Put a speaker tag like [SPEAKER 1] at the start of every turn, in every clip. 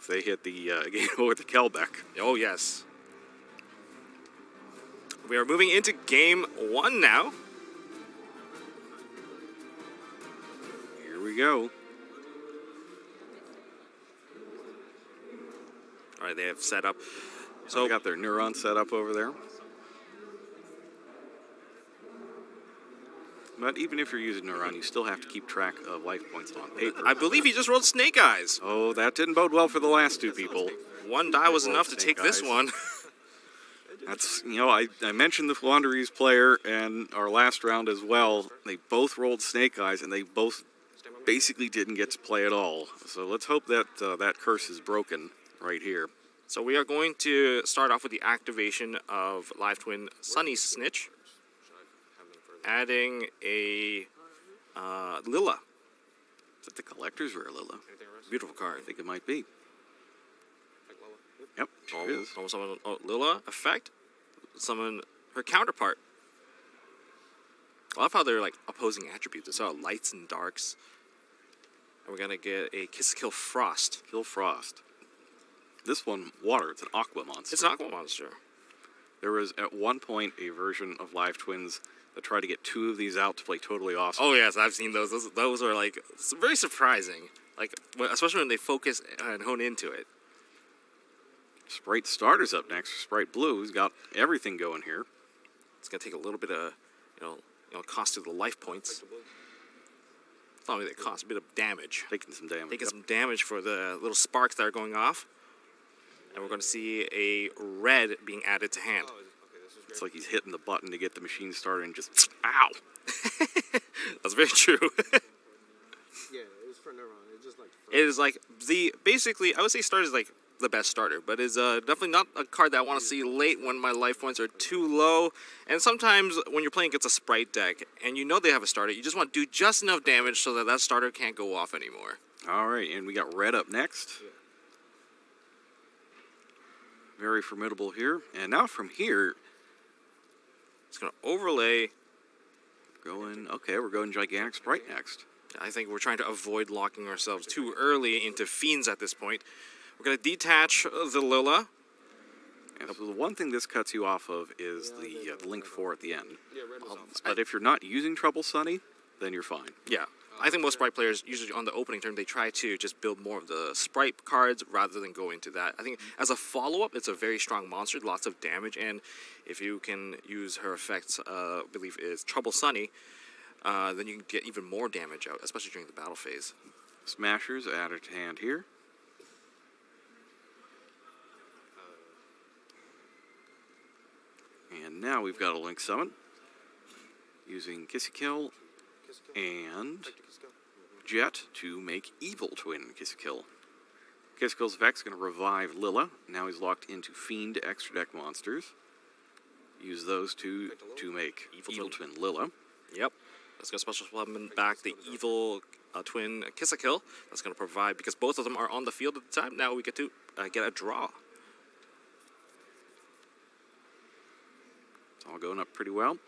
[SPEAKER 1] if they hit the game with the Kelbeck.
[SPEAKER 2] Oh, yes. We are moving into game 1 now.
[SPEAKER 1] Here we go.
[SPEAKER 2] All right, they have set up.
[SPEAKER 1] So they got their neuron set up over there. But even if you're using neuron, you still have to keep track of life points on paper.
[SPEAKER 2] I believe he just rolled snake eyes.
[SPEAKER 1] Oh, that didn't bode well for the last two people.
[SPEAKER 2] One die was enough to take this one.
[SPEAKER 1] That's, you know, I mentioned the Wanderers player and our last round as well. They both rolled snake eyes, and they both basically didn't get to play at all. So let's hope that that curse is broken right here.
[SPEAKER 2] So we are going to start off with the activation of Live Twin Sunny Snitch, adding a Lilla.
[SPEAKER 1] Is it the collector's rare Lilla?
[SPEAKER 2] Beautiful card.
[SPEAKER 1] I think it might be. Yep, sure is.
[SPEAKER 2] Almost summon Lilla effect. Summon her counterpart. I love how they're like opposing attributes. It's all lights and darks. And we're gonna get a Kill Frost.
[SPEAKER 1] Kill Frost. This one, water. It's an aqua monster.
[SPEAKER 2] It's an aqua monster.
[SPEAKER 1] There was at one point a version of Live Twins that tried to get 2 of these out to play Totally Awesome.
[SPEAKER 2] Oh yes, I've seen those. Those are like very surprising. Like especially when they focus and hone into it.
[SPEAKER 1] Sprite Starter's up next. Sprite Blue. He's got everything going here.
[SPEAKER 2] It's gonna take a little bit of, you know, cost to the life points. Thought maybe they cost a bit of damage.
[SPEAKER 1] Taking some damage.
[SPEAKER 2] Taking some damage for the little sparks that are going off. And we're going to see a red being added to hand.
[SPEAKER 1] It's like he's hitting the button to get the machine started and just, ow!
[SPEAKER 2] That's very true.
[SPEAKER 3] Yeah, it was for neuron. It just like.
[SPEAKER 2] It is like basically, I would say Starter is like the best starter, but it's definitely not a card that I want to see late when my life points are too low. And sometimes when you're playing against a Sprite deck and you know they have a starter, you just want to do just enough damage so that that starter can't go off anymore.
[SPEAKER 1] All right, and we got red up next.
[SPEAKER 3] Yeah.
[SPEAKER 1] Very formidable here. And now from here,
[SPEAKER 2] It's going to overlay.
[SPEAKER 1] We're going Gigantic Sprite next.
[SPEAKER 2] I think we're trying to avoid locking ourselves too early into Fiends at this point. We're going to detach the Lilla.
[SPEAKER 1] And so the one thing this cuts you off of is the Link 4 at the end.
[SPEAKER 3] Yeah, red was
[SPEAKER 1] But if you're not using Trouble Sunny, then you're fine.
[SPEAKER 2] Yeah. I think most Sprite players, usually on the opening turn, they try to just build more of the Sprite cards rather than go into that. I think as a follow-up, it's a very strong monster, lots of damage, and if you can use her effects, I believe is Trouble Sunny, then you can get even more damage out, especially during the battle phase.
[SPEAKER 1] Smashers added to hand here. And now we've got a Link Summon using Kill and Jet to make Evil Twin Kill. Kill's effect's going to revive Lilla. Now he's locked into Fiend extra deck monsters. Use those two to make Evil Twin Lilla.
[SPEAKER 2] Yep. That's going to special summon back the Evil Twin Kill. That's going to provide, because both of them are on the field at the time, now we get to get a draw.
[SPEAKER 1] It's all going up pretty well.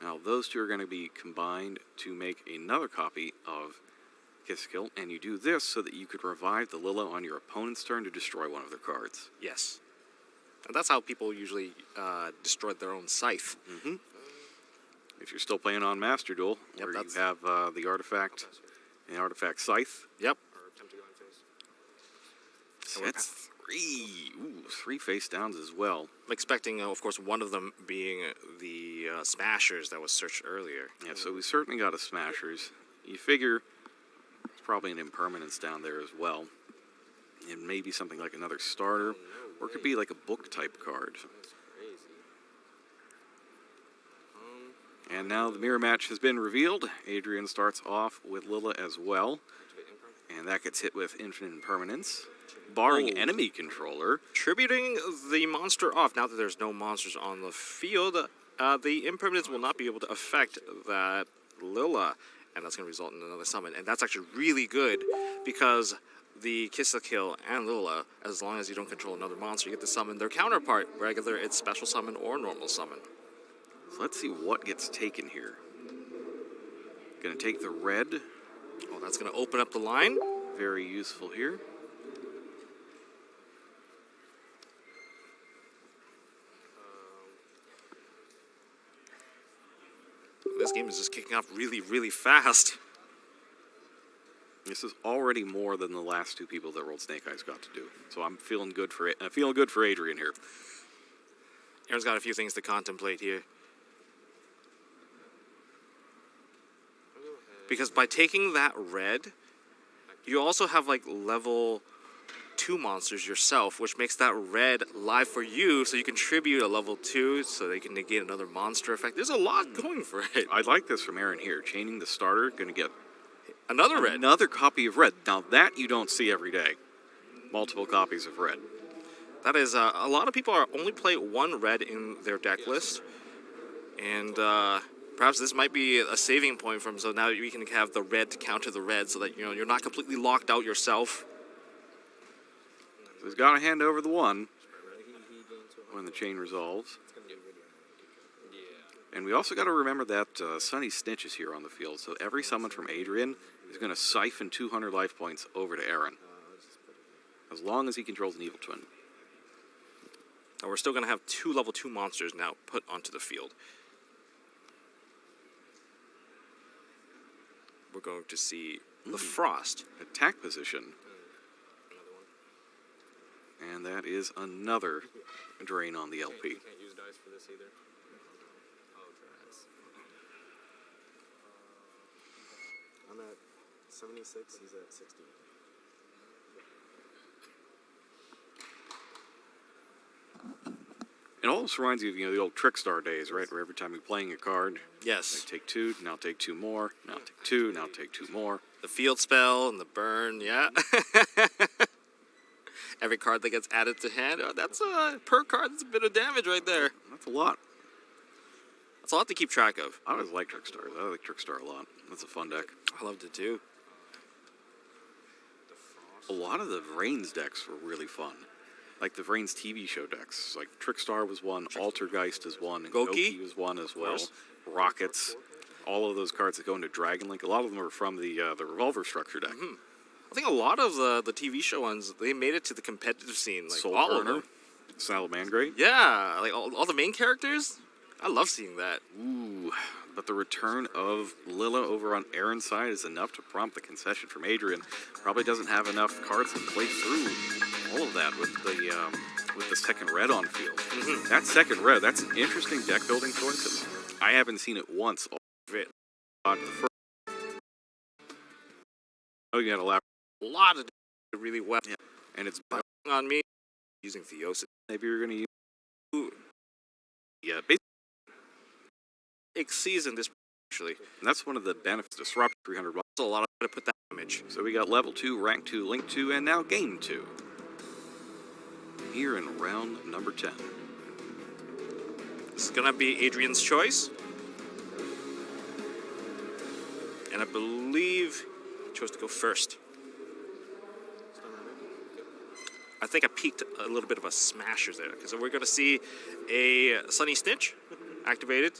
[SPEAKER 1] Now those two are going to be combined to make another copy of Kill, and you do this so that you could revive the Lilla on your opponent's turn to destroy one of their cards.
[SPEAKER 2] Yes. And that's how people usually destroy their own Scythe.
[SPEAKER 1] Mm-hmm. If you're still playing on Master Duel, where you have the artifact Scythe.
[SPEAKER 2] Yep.
[SPEAKER 1] So that's 3. Ooh, 3 face downs as well.
[SPEAKER 2] I'm expecting, of course, one of them being the Smashers that was searched earlier.
[SPEAKER 1] Yeah, so we certainly got a Smashers. You figure there's probably an Impermanence down there as well. And maybe something like another starter. Or it could be like a book type card. And now the mirror match has been revealed. Adrian starts off with Lilla as well. And that gets hit with Infinite Impermanence. Barring enemy controller.
[SPEAKER 2] Tributing the monster off. Now that there's no monsters on the field, the Impermanence will not be able to affect that Lilla. And that's going to result in another summon. And that's actually really good because the Kill and Lilla, as long as you don't control another monster, you get to summon their counterpart, whether it's special summon or normal summon.
[SPEAKER 1] So let's see what gets taken here. Going to take the red.
[SPEAKER 2] Oh, that's going to open up the line.
[SPEAKER 1] Very useful here.
[SPEAKER 2] this game is just kicking off really, really fast.
[SPEAKER 1] This is already more than the last two people that rolled Snake Eyes got to do. So I'm feeling good for it. Feeling good for Adrian here.
[SPEAKER 2] Aaron's got a few things to contemplate here. Because by taking that red, you also have like level 2 monsters yourself, which makes that red live for you, so you contribute a level 2 so they can negate another monster effect. There's a lot going for it.
[SPEAKER 1] I like this from Aaron here. Chaining the starter, going to get
[SPEAKER 2] Another red.
[SPEAKER 1] another copy of red. Now that you don't see every day. Multiple copies of red.
[SPEAKER 2] That is, a lot of people only play 1 red in their deck list. And perhaps this might be a saving point from, so now we can have the red to counter the red so that, you know, you're not completely locked out yourself.
[SPEAKER 1] So he's got to hand over the 1 when the chain resolves. And we also got to remember that Sunny Snitch is here on the field, so every summon from Adrian is going to siphon 200 life points over to Aaron, as long as he controls an Evil Twin.
[SPEAKER 2] And we're still going to have 2 level 2 monsters now put onto the field. We're going to see the Frost.
[SPEAKER 1] Attack position. And that is another drain on the LP.
[SPEAKER 3] Can't use dice for this either. I'm at 76, he's at 60.
[SPEAKER 1] It almost reminds you of, the old Trickstar days, right? Where every time you're playing a card,
[SPEAKER 2] Yes.
[SPEAKER 1] take 2, now take 2 more, now take 2, now take 2 more.
[SPEAKER 2] The field spell and the burn, yeah. Every card that gets added to hand, that's per card, that's a bit of damage right there.
[SPEAKER 1] That's a lot.
[SPEAKER 2] That's a lot to keep track of.
[SPEAKER 1] I always like Trickstars. I like Trickstar a lot. That's a fun deck.
[SPEAKER 2] I loved it too.
[SPEAKER 1] A lot of the Vrains decks were really fun. Like the Vrains TV show decks. Like Trickstar was one, Altergeist is one, and
[SPEAKER 2] Goki?
[SPEAKER 1] Goki was one as well.
[SPEAKER 2] course.
[SPEAKER 1] Rockets. All of those cards that go into Dragon Link. A lot of them are from the Revolver structure deck.
[SPEAKER 2] I think a lot of the TV show ones, they made it to the competitive scene. Like
[SPEAKER 1] Soul
[SPEAKER 2] all of
[SPEAKER 1] Burner,
[SPEAKER 2] them.
[SPEAKER 1] Salamangreat.
[SPEAKER 2] Yeah, like all the main characters. I love seeing that.
[SPEAKER 1] Ooh, but the return of Lilla over on Aaron's side is enough to prompt the concession from Adrian. Probably doesn't have enough cards to play through all of that with the second red on field. That second red, that's an interesting deck building choice. I haven't seen it once. The first, you got
[SPEAKER 2] A lot of really well.
[SPEAKER 1] Yeah, and it's
[SPEAKER 2] On me using Theosis.
[SPEAKER 1] maybe you're gonna use. Yeah, basically,
[SPEAKER 2] Season this actually.
[SPEAKER 1] and that's one of the benefits. Disrupt 300.
[SPEAKER 2] So a lot of to put that damage.
[SPEAKER 1] So we got level 2, rank 2, link 2, and now game 2. Here in round number 10.
[SPEAKER 2] This is gonna be Adrian's choice. And I believe he chose to go first. I think I peaked a little bit of a smasher there, because we're going to see a Sunny Snitch activated.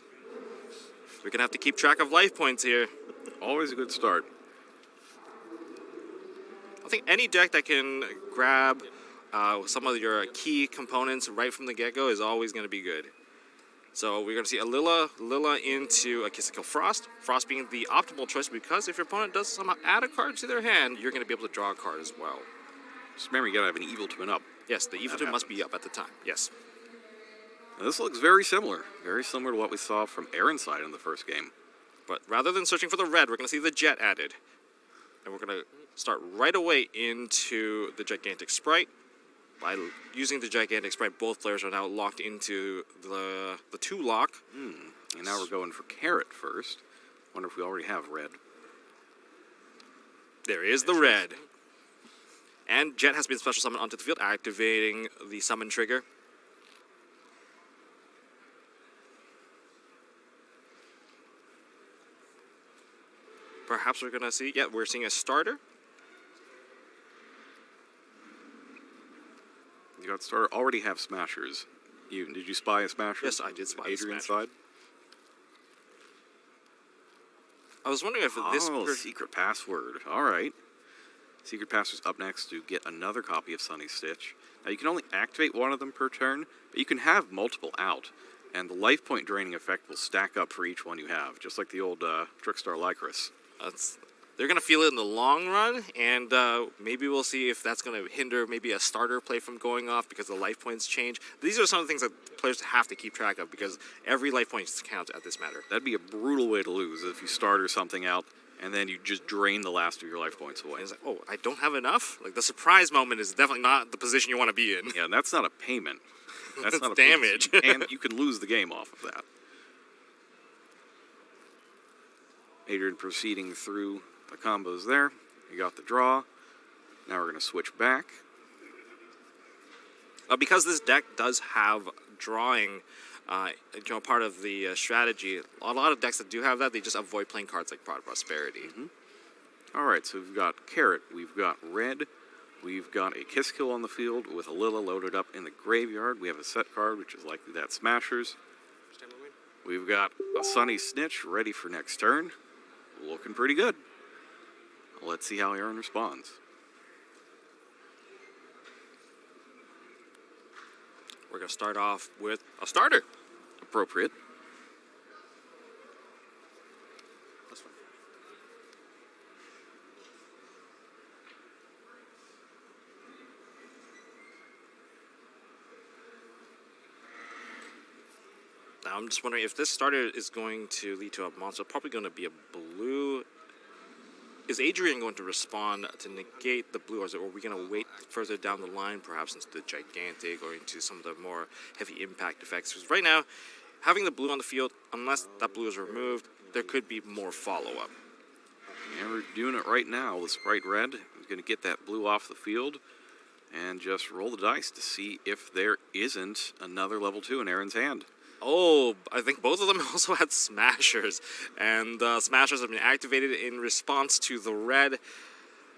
[SPEAKER 2] We're going to have to keep track of life points here.
[SPEAKER 1] Always a good start.
[SPEAKER 2] I think any deck that can grab some of your key components right from the get-go is always going to be good. So we're going to see a Lilla into a Kiss Kill Frost. Frost being the optimal choice, because if your opponent does somehow add a card to their hand, you're going to be able to draw a card as well.
[SPEAKER 1] Just remember, you gotta have an Evil Twin up.
[SPEAKER 2] Yes, the Evil Twin must be up at the time. Yes.
[SPEAKER 1] Now, this looks very similar to what we saw from Aaron's side in the first game.
[SPEAKER 2] But rather than searching for the red, we're going to see the Jet added. And we're going to start right away into the Gigantic Sprite. By using the Gigantic Sprite, both players are now locked into the 2-lock.
[SPEAKER 1] And now we're going for Carrot first. Wonder if we already have red.
[SPEAKER 2] There is the red. And Jet has been special summoned onto the field, activating the summon trigger. Perhaps we're going to see, we're seeing a starter.
[SPEAKER 1] You got starter. Already have smashers. Did you spy a smasher?
[SPEAKER 2] Yes, I did spy a
[SPEAKER 1] Adrian's
[SPEAKER 2] smasher.
[SPEAKER 1] side.
[SPEAKER 2] I was wondering if this...
[SPEAKER 1] secret password. All right. Secret password's up next to get another copy of Sunny Stitch. Now, you can only activate one of them per turn, but you can have multiple out. and the life point draining effect will stack up for each one you have, just like the old Trickstar Lycris.
[SPEAKER 2] They're going to feel it in the long run, and maybe we'll see if that's going to hinder maybe a starter play from going off because the life points change. These are some of the things that players have to keep track of because every life point counts at this matter.
[SPEAKER 1] That'd be a brutal way to lose if you starter something out and then you just drain the last of your life points away.
[SPEAKER 2] It's like, oh, I don't have enough? Like, the surprise moment is definitely not the position you want to be in.
[SPEAKER 1] Yeah, and that's not a payment. That's not a
[SPEAKER 2] damage.
[SPEAKER 1] And you can lose the game off of that. Adrian proceeding through the combos there. You got the draw. Now we're going to switch back.
[SPEAKER 2] Because this deck does have drawing, part of the strategy, a lot of decks that do have that, they just avoid playing cards like Prod of Prosperity.
[SPEAKER 1] All right, so we've got Carrot, we've got Red, we've got a Kiss Kill on the field with a Lilla loaded up in the graveyard. We have a set card, which is likely that Smashers. We've got a Sunny Snitch ready for next turn. Looking pretty good. Let's see how Aaron responds.
[SPEAKER 2] We're going to start off with a starter.
[SPEAKER 1] Appropriate.
[SPEAKER 3] That's fine.
[SPEAKER 2] Now, I'm just wondering if this starter is going to lead to a monster, probably going to be a blue. Is Adrian going to respond to negate the blue, or are we going to wait further down the line, perhaps into the gigantic or into some of the more heavy impact effects? Because right now, having the blue on the field, unless that blue is removed, there could be more follow-up.
[SPEAKER 1] And we're doing it right now. The Sprite Red is going to get that blue off the field and just roll the dice to see if there isn't another level 2 in Aaron's hand.
[SPEAKER 2] Oh, I think both of them also had Smashers, and Smashers have been activated in response to the red.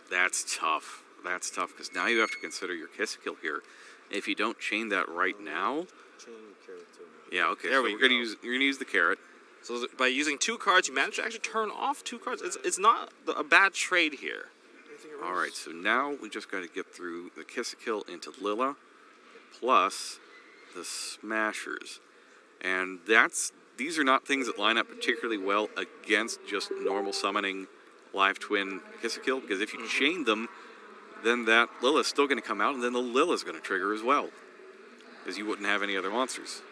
[SPEAKER 1] That's tough. That's tough, because now you have to consider your Kiss Kill here. If you don't chain that right now...
[SPEAKER 3] Chain Carrot too.
[SPEAKER 1] Yeah, okay,
[SPEAKER 2] There
[SPEAKER 1] so
[SPEAKER 2] we
[SPEAKER 1] you're going to use the Carrot.
[SPEAKER 2] So by using 2 cards, you manage to actually turn off 2 cards. It's not a bad trade here.
[SPEAKER 1] All right, so now we just got to get through the Kiss Kill into Lilla, plus the Smashers. And these are not things that line up particularly well against just normal summoning live twin Kiss Kill, because if you chain them, then that Lilla's still going to come out, and then the Lilla's going to trigger as well, because you wouldn't have any other monsters.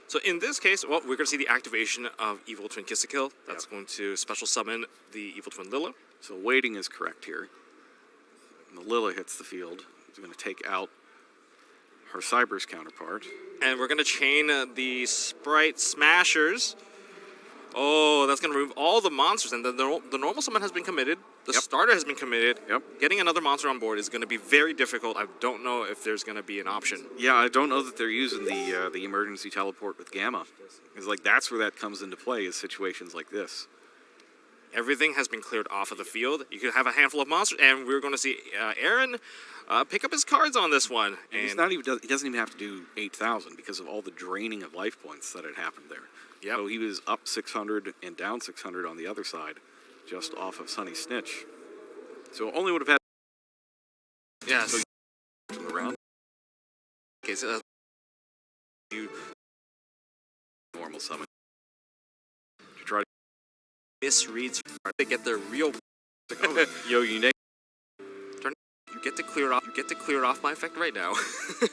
[SPEAKER 2] So in this case, well, we're going to see the activation of Evil Twin Kiss Kill. That's going to special summon the Evil Twin Lilla.
[SPEAKER 1] So waiting is correct here. When the Lilla hits the field, it's going to take out her Cyber's counterpart.
[SPEAKER 2] And we're going to chain the Sprite Smashers. Oh, that's going to remove all the monsters. And the normal summon has been committed. The starter has been committed. Getting another monster on board is going to be very difficult. I don't know if there's going to be an option.
[SPEAKER 1] Yeah, I don't know that they're using the emergency teleport with Gamma. Because that's where that comes into play, is situations like this.
[SPEAKER 2] Everything has been cleared off of the field. You could have a handful of monsters, and we're going to see Aaron pick up his cards on this one.
[SPEAKER 1] And he doesn't even have to do 8,000 because of all the draining of life points that had happened there. So he was up 600 and down 600 on the other side, just off of Sunny Snitch. So only would have had...
[SPEAKER 2] Yes.
[SPEAKER 1] So around.
[SPEAKER 2] Okay, so
[SPEAKER 1] You normal summon. To try to
[SPEAKER 2] misreads to get their real...
[SPEAKER 1] Yo, you
[SPEAKER 2] You get to clear it off my effect right now.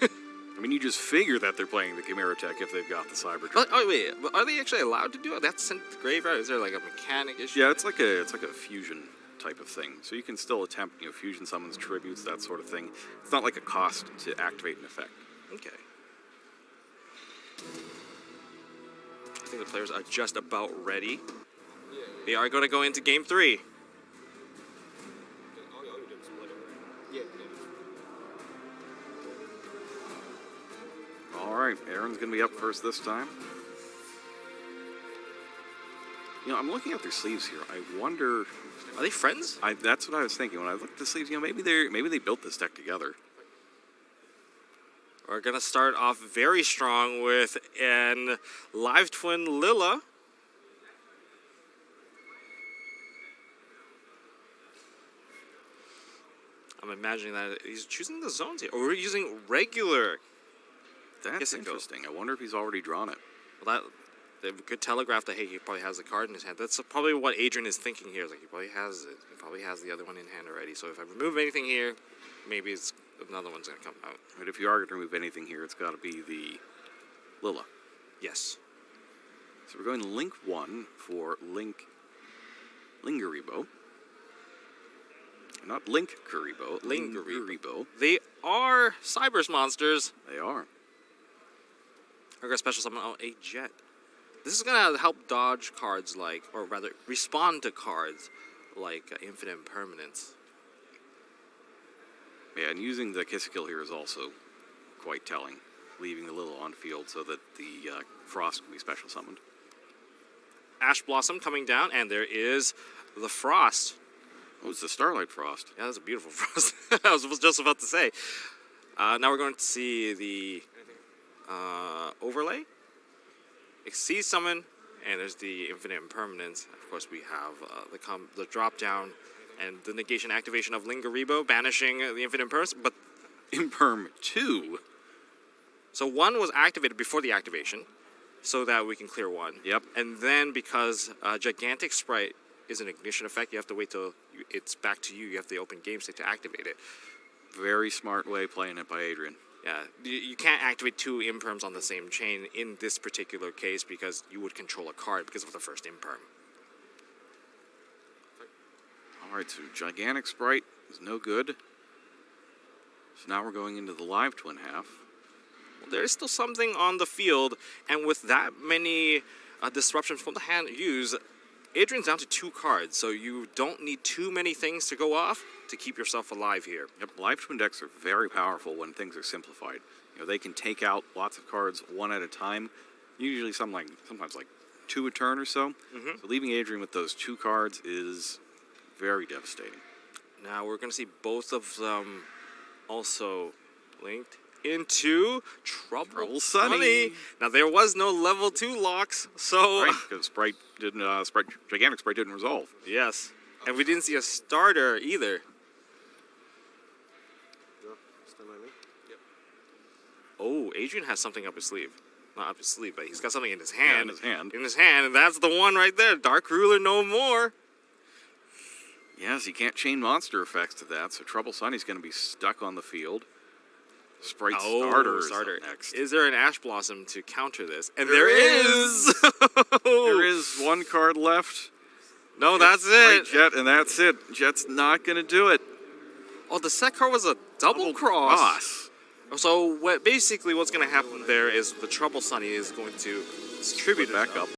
[SPEAKER 1] I mean, you just figure that they're playing the Chimera Tech if they've got the Cyber.
[SPEAKER 2] Oh wait, but are they actually allowed to do it? That's sent to the graveyard. Is there like a mechanic issue?
[SPEAKER 1] Yeah, it's like a fusion type of thing. So you can still attempt, fusion summons, tributes, that sort of thing. It's not like a cost to activate an effect.
[SPEAKER 2] Okay. I think the players are just about ready. They are going to go into game 3.
[SPEAKER 1] All right, Aaron's going to be up first this time. I'm looking at their sleeves here. I wonder...
[SPEAKER 2] Are they friends?
[SPEAKER 1] That's what I was thinking. When I looked at the sleeves, maybe they built this deck together.
[SPEAKER 2] We're going to start off very strong with an live twin Lilla. I'm imagining that he's choosing the zones here. Or we're using regular
[SPEAKER 1] That's
[SPEAKER 2] Kisico.
[SPEAKER 1] interesting. I wonder if he's already drawn it.
[SPEAKER 2] Well, they could telegraph that, hey, he probably has the card in his hand. That's probably what Adrian is thinking here. Like, he probably has it. He probably has the other one in hand already. So if I remove anything here, maybe another one's going to come out.
[SPEAKER 1] But if you are going to remove anything here, it's got to be the Lilla.
[SPEAKER 2] Yes.
[SPEAKER 1] So we're going to Link 1 for Lingeribo. Not Link Kuribo. Lingeribo.
[SPEAKER 2] They are Cyber's monsters.
[SPEAKER 1] They are.
[SPEAKER 2] We're going to special summon out a Jet. This is going to help dodge cards like, or rather, respond to cards like Infinite Impermanence.
[SPEAKER 1] Yeah, and using the Kisikill here is also quite telling. Leaving the Lilla on field so that the Frost can be special summoned.
[SPEAKER 2] Ash Blossom coming down, and there is the Frost.
[SPEAKER 1] Oh, it's the Starlight Frost.
[SPEAKER 2] Yeah, that's a beautiful Frost. I was just about to say. Now we're going to see the overlay. Exceed Summon, and there's the Infinite Impermanence. Of course, we have the drop down and the negation activation of Lingeribo, banishing the Infinite Impermanence. But
[SPEAKER 1] Imperm 2.
[SPEAKER 2] so 1 was activated before the activation, so that we can clear 1.
[SPEAKER 1] Yep.
[SPEAKER 2] And then because Gigantic Sprite is an ignition effect, you have to wait till it's back to you. You have to open game state to activate it.
[SPEAKER 1] Very smart way playing it by Adrian.
[SPEAKER 2] Yeah, you can't activate 2 imperms on the same chain in this particular case because you would control a card because of the first imperm.
[SPEAKER 1] Alright, so Gigantic Sprite is no good. So now we're going into the live twin half.
[SPEAKER 2] Well, there is still something on the field, and with that many disruptions from the hand used, Adrian's down to 2 cards, so you don't need too many things to go off to keep yourself alive here.
[SPEAKER 1] Yep, live twin decks are very powerful when things are simplified. You know, they can take out lots of cards one at a time, usually sometimes like 2 a turn or so. So leaving Adrian with those 2 cards is very devastating.
[SPEAKER 2] Now we're going to see both of them also linked into Trouble Sunny. Now there was no level 2 locks, so
[SPEAKER 1] Right, because Gigantic Sprite didn't resolve.
[SPEAKER 2] yes, and we didn't see a starter either.
[SPEAKER 3] Go. Stand by me.
[SPEAKER 2] Oh, Adrian has something up his sleeve. Not up his sleeve, but he's got something in his hand.
[SPEAKER 1] in his hand.
[SPEAKER 2] In his hand, and that's the one right there. Dark Ruler no more.
[SPEAKER 1] Yes, he can't chain monster effects to that, so Trouble Sunny's going to be stuck on the field. Sprite Starter is up next.
[SPEAKER 2] Is there an Ash Blossom to counter this? And there is!
[SPEAKER 1] There is 1 card left.
[SPEAKER 2] No, that's it.
[SPEAKER 1] Jet, and that's it. Jet's not going to do it.
[SPEAKER 2] Oh, the set card was a double cross. So basically what's going to happen there is the Trouble Sunny is going to distribute
[SPEAKER 1] back up.